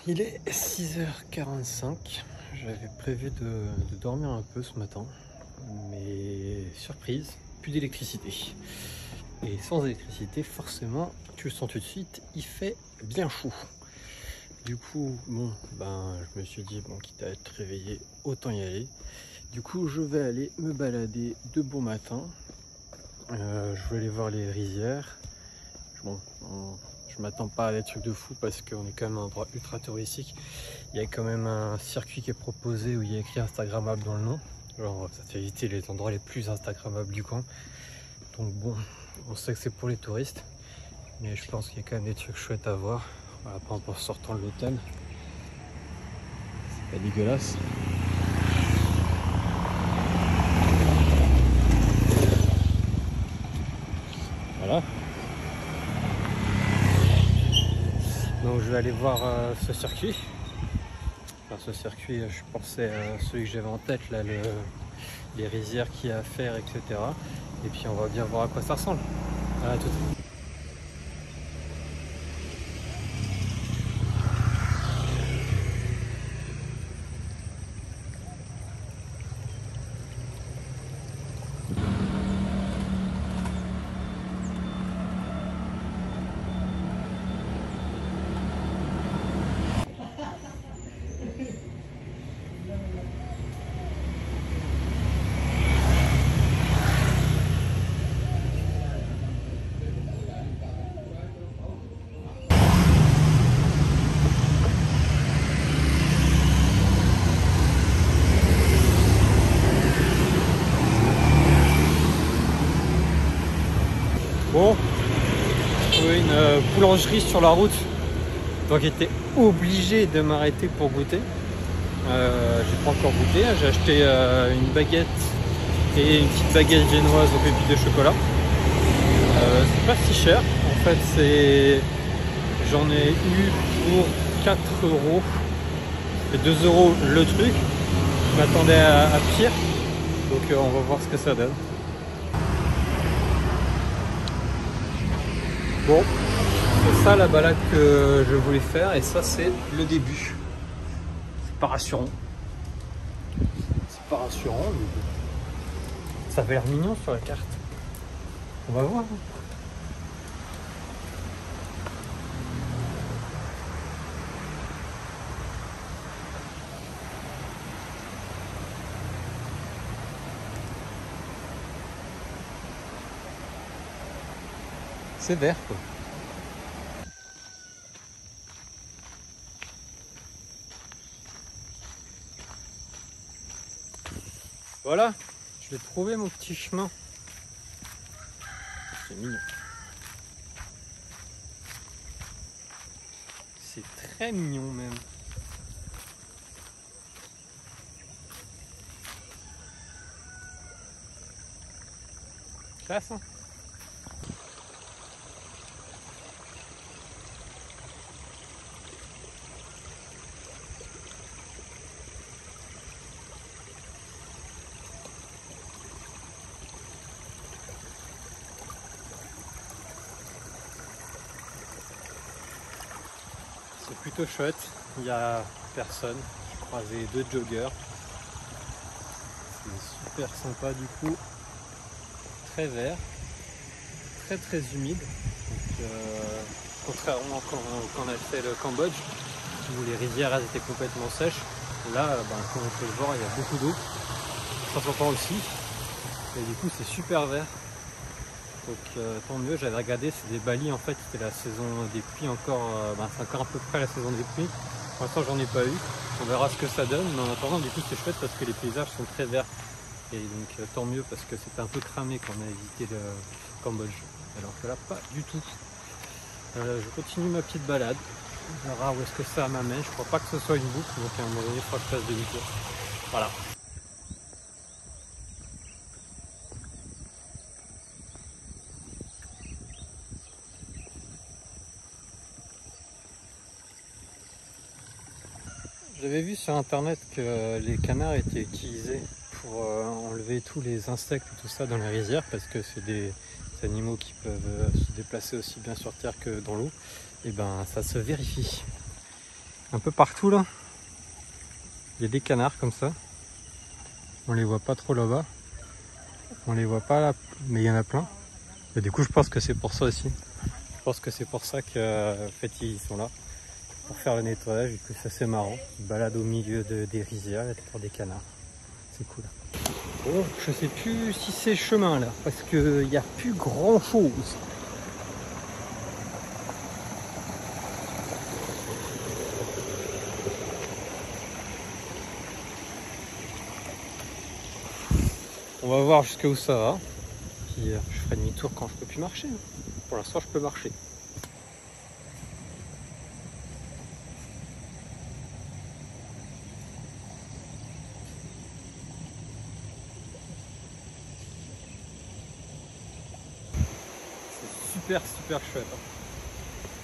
Il est 6h45. J'avais prévu de dormir un peu ce matin, mais surprise, plus d'électricité. Et sans électricité, forcément, tu le sens tout de suite, il fait bien chaud. Du coup, bon, je me suis dit, bon, quitte à être réveillé, autant y aller. Du coup, je vais aller me balader de bon matin. Je vais aller voir les rizières. Bon, je m'attends pas à des trucs de fou parce qu'on est quand même un endroit ultra touristique. Il y a quand même un circuit qui est proposé où il y a écrit Instagrammable dans le nom. Genre, ça fait éviter les endroits les plus Instagrammables du coin. Donc bon, on sait que c'est pour les touristes, mais je pense qu'il y a quand même des trucs chouettes à voir. Voilà, par exemple en sortant de l'hôtel, c'est pas dégueulasse. Voilà. Donc je vais aller voir ce circuit. Enfin, ce circuit, je pensais à celui que j'avais en tête, là, les rizières qu'il y a à faire, etc. Et puis on va bien voir à quoi ça ressemble. Voilà, tout. Bon, j'ai trouvé une boulangerie sur la route, donc j'étais obligé de m'arrêter pour goûter. J'ai pas encore goûté, j'ai acheté une baguette et une petite baguette génoise aux pépites de chocolat. C'est pas si cher, en fait j'en ai eu pour 4 euros et 2 euros le truc. Je m'attendais à pire, donc on va voir ce que ça donne. Bon, c'est ça la balade que je voulais faire et ça c'est le début. C'est pas rassurant. C'est pas rassurant, mais ça avait l'air mignon sur la carte. On va voir. C'est vert quoi. Voilà, je vais trouver mon petit chemin. C'est mignon. C'est très mignon même. Classe hein. C'est plutôt chouette, il n'y a personne. J'ai croisé 2 joggers. C'est super sympa du coup. Très vert, très humide. Donc, contrairement quand on a fait le Cambodge, où les rizières elles étaient complètement sèches, là, comme on peut le voir, il y a beaucoup d'eau. Ça s'entend aussi. Et du coup, c'est super vert. Donc tant mieux, j'avais regardé, c'est des Bali en fait, c'était la saison des pluies encore, c'est encore à peu près la saison des pluies. Pour l'instant j'en ai pas eu, on verra ce que ça donne, mais en attendant du coup c'est chouette parce que les paysages sont très verts. Et donc tant mieux parce que c'était un peu cramé quand on a visité le Cambodge. Alors que là pas du tout. Je continue ma petite balade, on verra où est-ce que ça m'amène, je crois pas que ce soit une boucle, donc à un moment donné il faudra que je fasse demi-tour. Voilà. J'avais vu sur internet que les canards étaient utilisés pour enlever tous les insectes et tout ça dans les rizières parce que c'est des animaux qui peuvent se déplacer aussi bien sur terre que dans l'eau. Et ben ça se vérifie. Un peu partout là. Il y a des canards comme ça. On les voit pas trop là-bas. On les voit pas là, mais il y en a plein. Et du coup, je pense que c'est pour ça aussi. Je pense que c'est pour ça que, en fait, ils sont là. Pour faire le nettoyage. Et que ça, c'est marrant. Ils baladent au milieu des rizières pour des canards. C'est cool. Bon, je sais plus si c'est chemin là. Parce qu'il n'y a plus grand chose. On va voir jusqu'où ça va. Puis je ferai demi-tour quand je peux plus marcher. Pour l'instant, je peux marcher. C'est super chouette.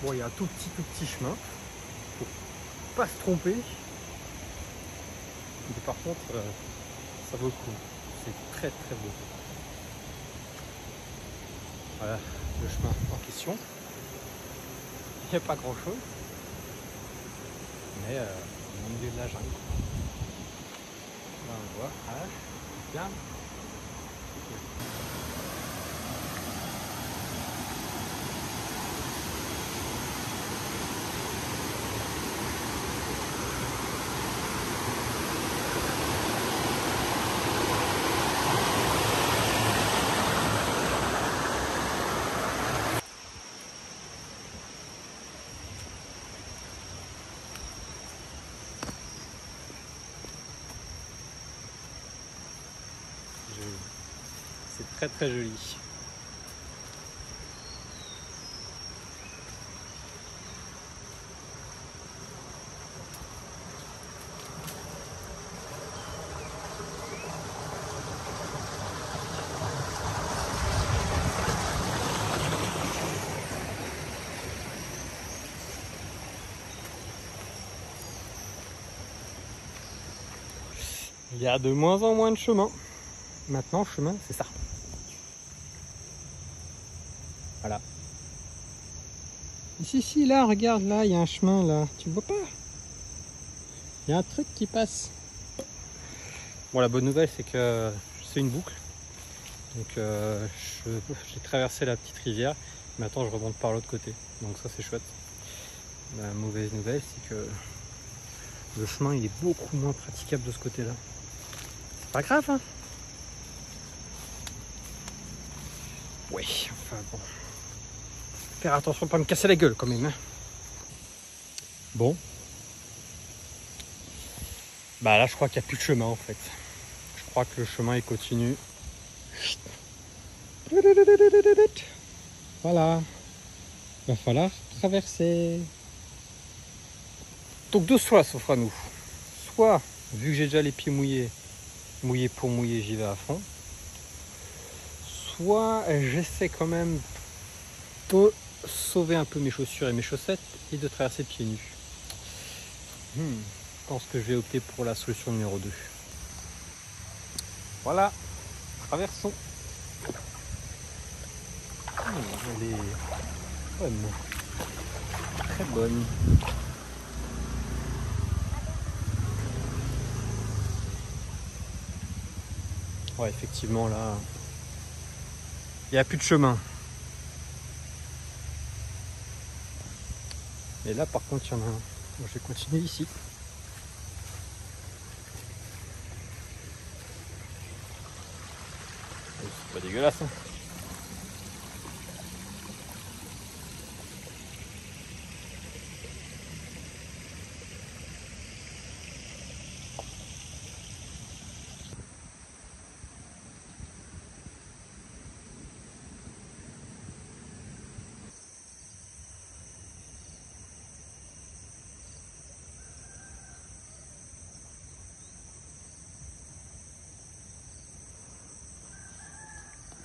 Bon, il y a un tout petit chemin. Faut pas se tromper. Mais par contre, ça vaut le coup. C'est très beau. Voilà le chemin en question. Il n'y a pas grand chose. Mais au milieu de la jungle. Là on voit. Ah, bien. C'est très joli. Il y a de moins en moins de chemin. Maintenant, le chemin, c'est ça. Voilà. Ici, là, regarde, là, il y a un chemin, là. Tu le vois pas? Il y a un truc qui passe. Bon, la bonne nouvelle, c'est que c'est une boucle. Donc, j'ai traversé la petite rivière. Maintenant, je remonte par l'autre côté. Donc, ça, c'est chouette. La mauvaise nouvelle, c'est que le chemin, il est beaucoup moins praticable de ce côté-là. C'est pas grave, hein? Oui, enfin bon. Faire attention de pas me casser la gueule quand même. Hein. Bon. Bah là je crois qu'il n'y a plus de chemin en fait. Je crois que le chemin il continue. Voilà. Il va falloir traverser. Donc deux choix s'offrent à nous. Soit, vu que j'ai déjà les pieds mouillés, mouillé pour mouiller, j'y vais à fond. Soit j'essaie quand même de sauver un peu mes chaussures et mes chaussettes et de traverser pieds nus. Je pense que je vais opter pour la solution numéro 2. Voilà, traversons. Elle est bonne, très bonne. Ouais, effectivement, là, il n'y a plus de chemin. Et là, par contre, il y en a un. Bon, je vais continuer ici. C'est pas dégueulasse, hein.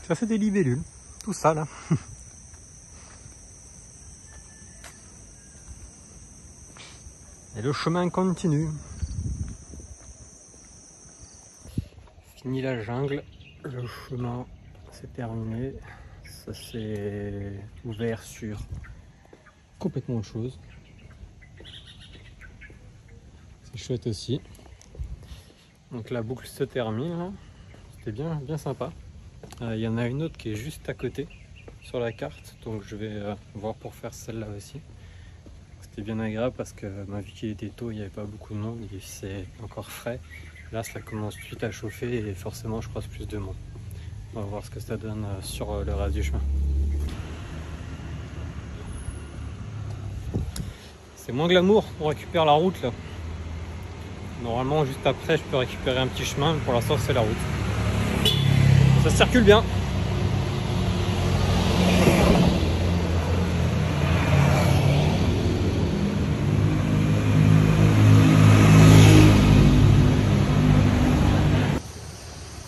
Ça fait des libellules, tout ça là. Et le chemin continue. Fini la jungle, le chemin c'est terminé. Ça s'est ouvert sur complètement autre chose. chouette aussi. Donc la boucle se termine, c'était bien sympa. Il y en a une autre qui est juste à côté sur la carte, donc je vais voir pour faire celle-là aussi. C'était bien agréable parce que vu qu'il était tôt, il n'y avait pas beaucoup de monde, c'est encore frais. Là ça commence tout de suite à chauffer et forcément je croise plus de monde. On va voir ce que ça donne sur le reste du chemin. C'est moins glamour, on récupère la route là. Normalement juste après je peux récupérer un petit chemin, mais pour l'instant c'est la route. Ça circule bien.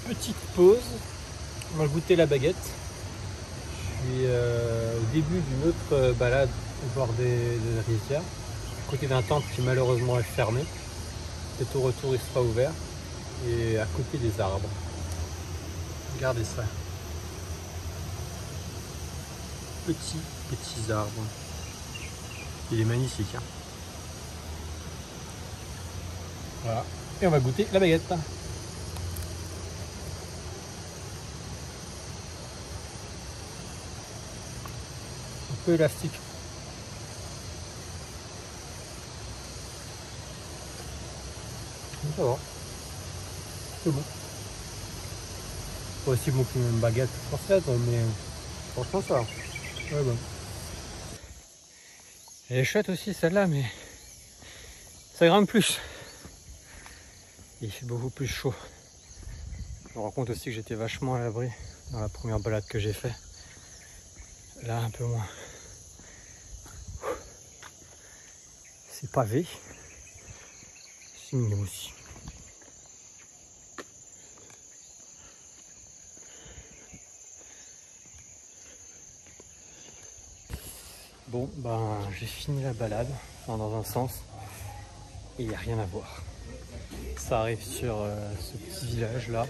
Petite pause, on va goûter la baguette. Je suis au début d'une autre balade au bord des rizières, à côté d'un temple qui malheureusement est fermé. Peut-être au retour il sera ouvert, et à côté des arbres. Regardez ça. Petits arbres. Il est magnifique. Hein. Voilà. Et on va goûter la baguette. Un peu élastique. Ça va. C'est bon. Pas aussi bon qu'une baguette française, mais franchement ça va. Ouais, bon. Elle est chouette aussi celle-là, mais ça grimpe plus. Il fait beaucoup plus chaud. Je me rends compte aussi que j'étais vachement à l'abri dans la première balade que j'ai fait. Là un peu moins. C'est pavé. C'est mignon aussi. Bon, ben j'ai fini la balade, enfin, dans un sens, et il n'y a rien à voir. Ça arrive sur ce petit village là.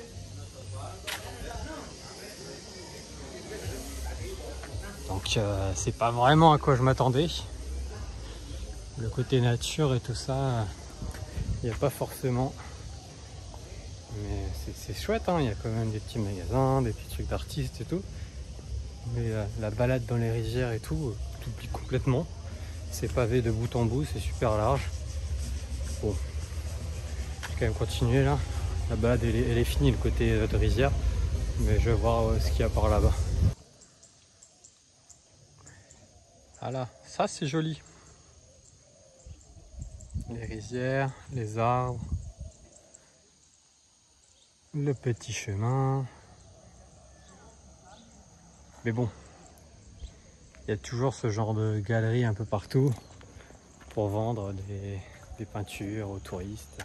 Donc c'est pas vraiment à quoi je m'attendais. Le côté nature et tout ça, il n'y a pas forcément. Mais c'est chouette, hein. Il y a quand même des petits magasins, des petits trucs d'artistes et tout. Mais la balade dans les rizières et tout, t'oublies complètement. C'est pavé de bout en bout, c'est super large. Bon, je vais quand même continuer là. La balade elle est finie, le côté de rizière. Mais je vais voir ce qu'il y a par là-bas. Voilà, ça c'est joli. Les rizières, les arbres, le petit chemin. Mais bon, il y a toujours ce genre de galerie un peu partout pour vendre des peintures aux touristes,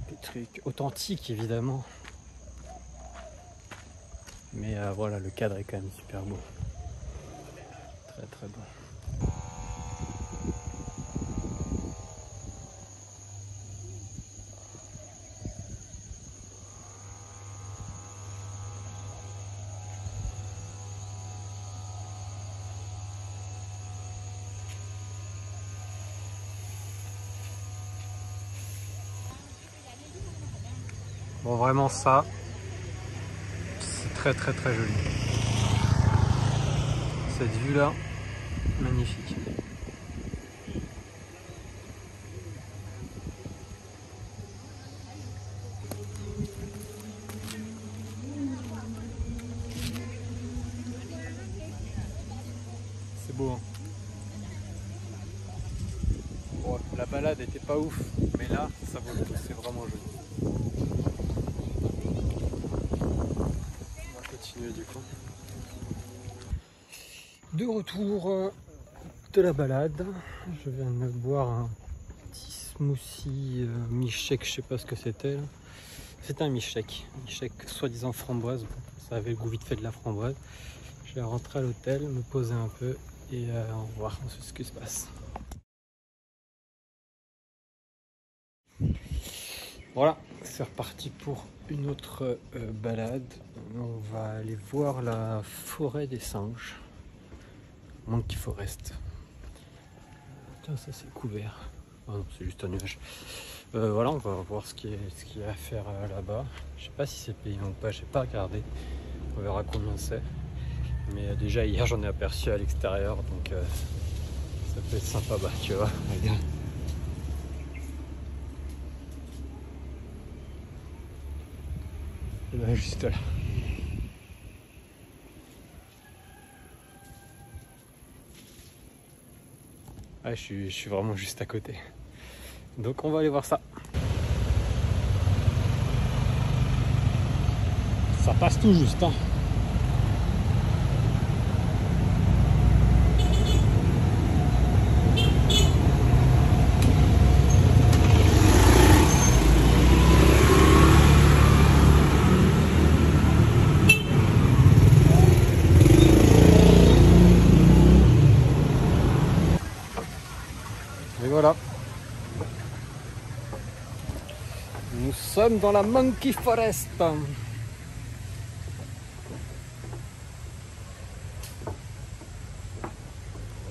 des trucs authentiques évidemment. Mais voilà, le cadre est quand même super beau. Très beau. Bon, vraiment ça, c'est très joli. Cette vue là, magnifique. C'est beau, hein. Bon, la balade était pas ouf, mais là, ça vaut le coup, c'est vraiment joli. On va continuer du coup. De retour de la balade, je viens de boire un petit smoothie milkshake, je sais pas ce que c'était. C'était un milkshake soi-disant framboise, ça avait le goût vite fait de la framboise. Je vais rentrer à l'hôtel, me poser un peu et on va voir ce qui se passe. Voilà, c'est reparti pour une autre balade. On va aller voir la forêt des singes. Monkey Forest. Putain, ça c'est couvert. Oh non, c'est juste un nuage. Voilà, on va voir ce qu'il y a à faire là-bas. Je sais pas si c'est payant ou pas, j'ai pas regardé. On verra combien c'est. Mais déjà hier j'en ai aperçu à l'extérieur, donc ça peut être sympa. Bah tu vois, regarde. Et ben juste là. Ah, je suis vraiment juste à côté. Donc on va aller voir ça. Ça passe tout juste, hein. Et voilà. Nous sommes dans la Monkey Forest. On va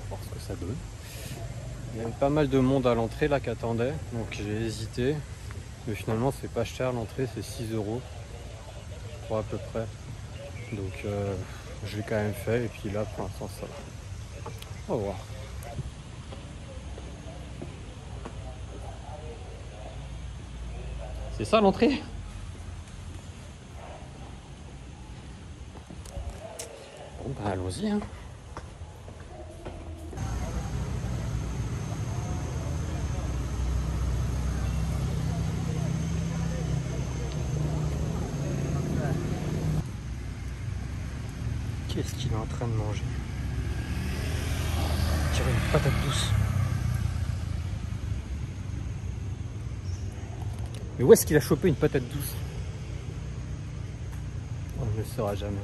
voir ce que ça donne. Il y avait pas mal de monde à l'entrée là qui attendait, donc j'ai hésité. Mais finalement c'est pas cher, l'entrée c'est 6 €, je crois à peu près. Donc je l'ai quand même fait et puis là pour l'instant ça va. On va voir. C'est ça l'entrée? Bon bah allons-y hein. Qu'est-ce qu'il est en train de manger? On dirait une patate douce. Mais où est-ce qu'il a chopé une patate douce? On ne le saura jamais.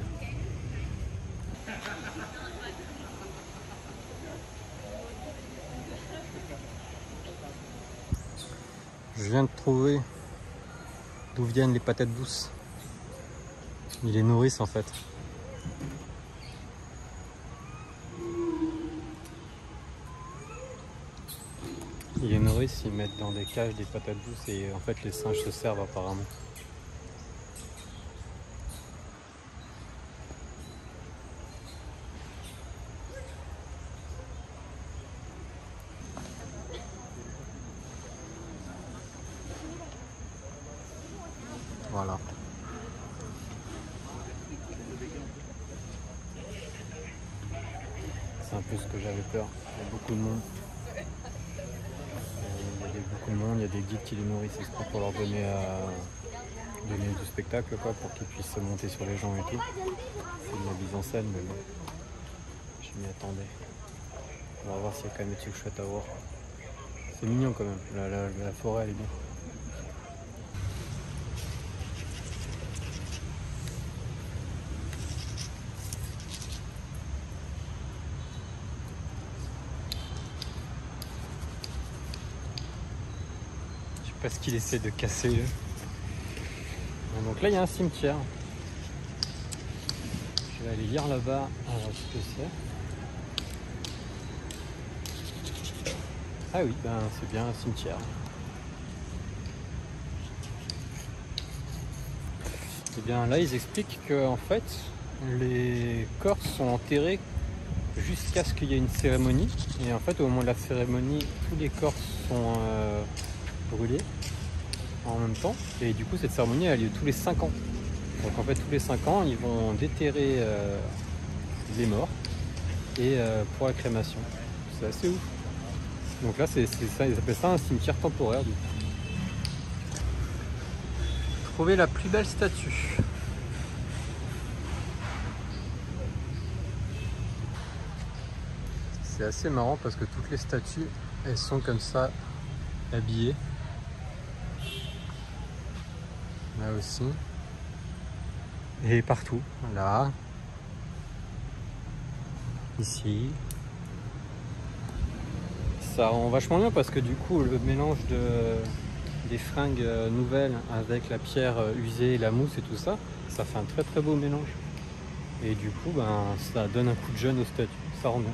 Je viens de trouver d'où viennent les patates douces. Ils les nourrissent en fait. Ils les nourrissent, ils mettent dans des cages des patates douces et en fait les singes se servent apparemment. Voilà. C'est un peu ce que j'avais peur. Il y a beaucoup de monde. Beaucoup de monde, il y a des guides qui les nourrissent exprès pour leur donner du spectacle quoi, pour qu'ils puissent se monter sur les gens et tout. C'est de la mise en scène mais bon. Je m'y attendais. On va voir s'il y a quand même des trucs chouettes à voir. C'est mignon quand même, la forêt elle est bien. Je sais pas ce qu'il essaie de casser. Donc là il y a un cimetière. Je vais aller lire là-bas ce que c'est. Ah oui, ben c'est bien un cimetière. Et bien là ils expliquent que en fait les corps sont enterrés jusqu'à ce qu'il y ait une cérémonie. Et en fait au moment de la cérémonie, tous les corps sont brûlés en même temps. Et du coup cette cérémonie a lieu tous les 5 ans. Donc en fait tous les 5 ans ils vont déterrer les morts et pour la crémation. C'est assez ouf. Donc là c'est ça, ils appellent ça un cimetière temporaire du coup. Trouver la plus belle statue. C'est assez marrant parce que toutes les statues elles sont comme ça habillées. Là aussi. Et partout. Là. Ici. Ça rend vachement bien parce que du coup le mélange des fringues nouvelles avec la pierre usée, la mousse et tout ça, ça fait un très très beau mélange. Et du coup ben, ça donne un coup de jeune aux statues, ça rend bien.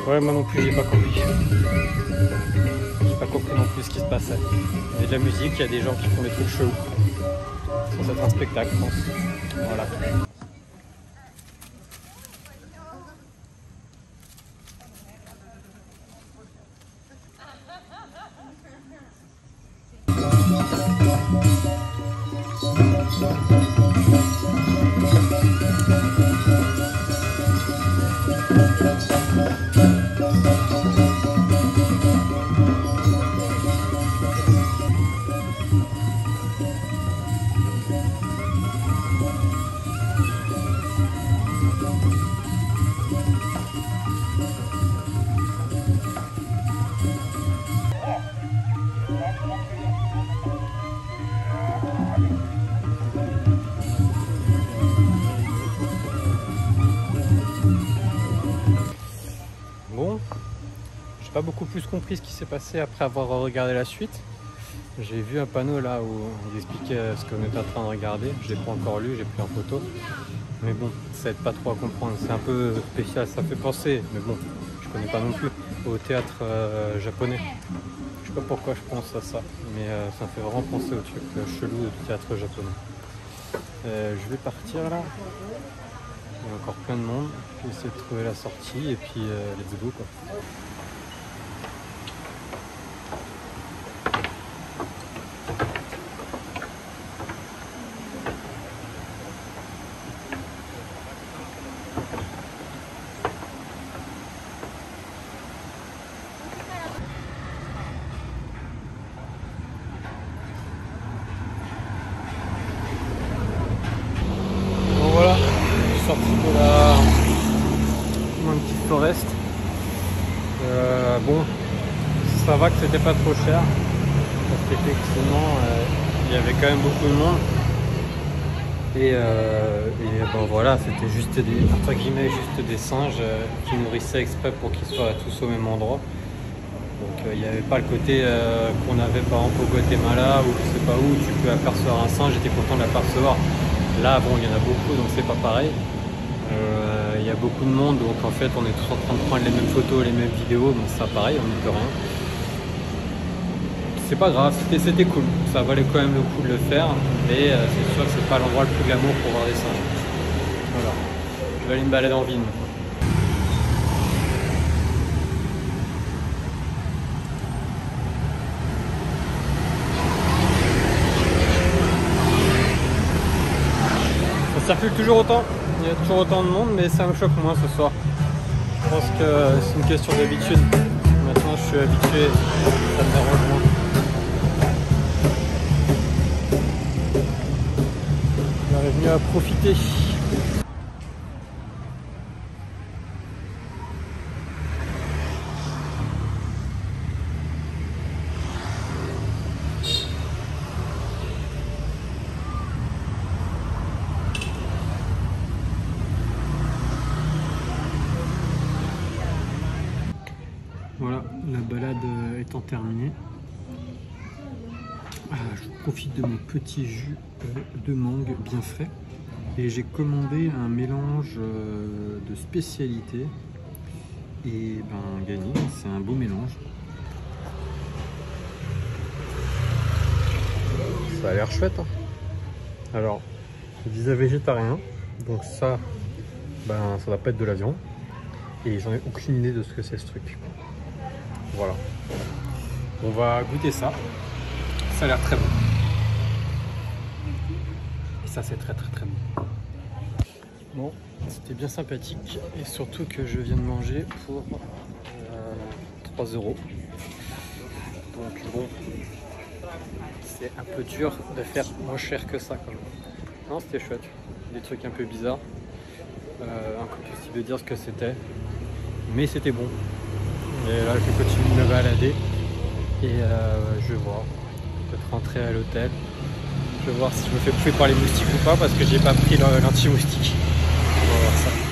Ouais, moi non plus, j'ai pas compris. J'ai pas compris non plus ce qui se passait. Il y a de la musique, il y a des gens qui font des trucs chelous. Ça va être un spectacle, je pense. Voilà. Bon, j'ai pas beaucoup plus compris ce qui s'est passé après avoir regardé la suite. J'ai vu un panneau là où il expliquait ce qu'on était en train de regarder. Je l'ai pas encore lu, j'ai pris en photo. Mais bon, ça aide pas trop à comprendre. C'est un peu spécial, ça fait penser, mais bon, je connais pas non plus, au théâtre japonais. Je sais pas pourquoi je pense à ça, mais ça me fait vraiment penser au truc chelou du théâtre japonais. Je vais partir là. Il y a encore plein de monde. Je vais essayer de trouver la sortie et puis let's go quoi. Sorti de la Monkey Forest. Bon, ça va que c'était pas trop cher parce qu'effectivement il y avait quand même beaucoup de monde et bon voilà, c'était juste des, entre guillemets, juste des singes qui nourrissaient exprès pour qu'ils soient tous au même endroit. Donc il n'y avait pas le côté qu'on avait par exemple au Guatemala ou je sais pas où tu peux apercevoir un singe et tu es content de l'apercevoir. Là bon, il y en a beaucoup donc c'est pas pareil. Il y a beaucoup de monde donc en fait on est tous en train de prendre les mêmes photos, les mêmes vidéos, donc ça pareil, on n'y peut rien. C'est pas grave, c'était cool, ça valait quand même le coup de le faire, mais c'est sûr que c'est pas l'endroit le plus glamour pour voir des singes. Voilà, je vais aller me balader en ville maintenant. Ça circule toujours autant. Il y a toujours autant de monde, mais ça me choque moins ce soir. Je pense que c'est une question d'habitude. Maintenant, je suis habitué, ça me dérange moins. J'arrive mieux à profiter. Voilà, la balade étant terminée, je profite de mon petit jus de mangue bien frais et j'ai commandé un mélange de spécialités et ben gagné, c'est un beau mélange. Ça a l'air chouette hein. Alors, je disais végétarien, donc ça, ben ça va pas être de la viande et j'en ai aucune idée de ce que c'est ce truc. Voilà, on va goûter ça, ça a l'air très bon. Et ça c'est très bon. Bon, c'était bien sympathique et surtout que je viens de manger pour 3 €. Donc bon, c'est un peu dur de faire moins cher que ça quand même. Non, c'était chouette. des trucs un peu bizarres. Impossible de dire ce que c'était, mais c'était bon. Et là je continue de me balader et je vais voir, peut-être rentrer à l'hôtel. Je vais voir si je me fais bouffer par les moustiques ou pas parce que j'ai pas pris l'anti-moustique. On va voir ça.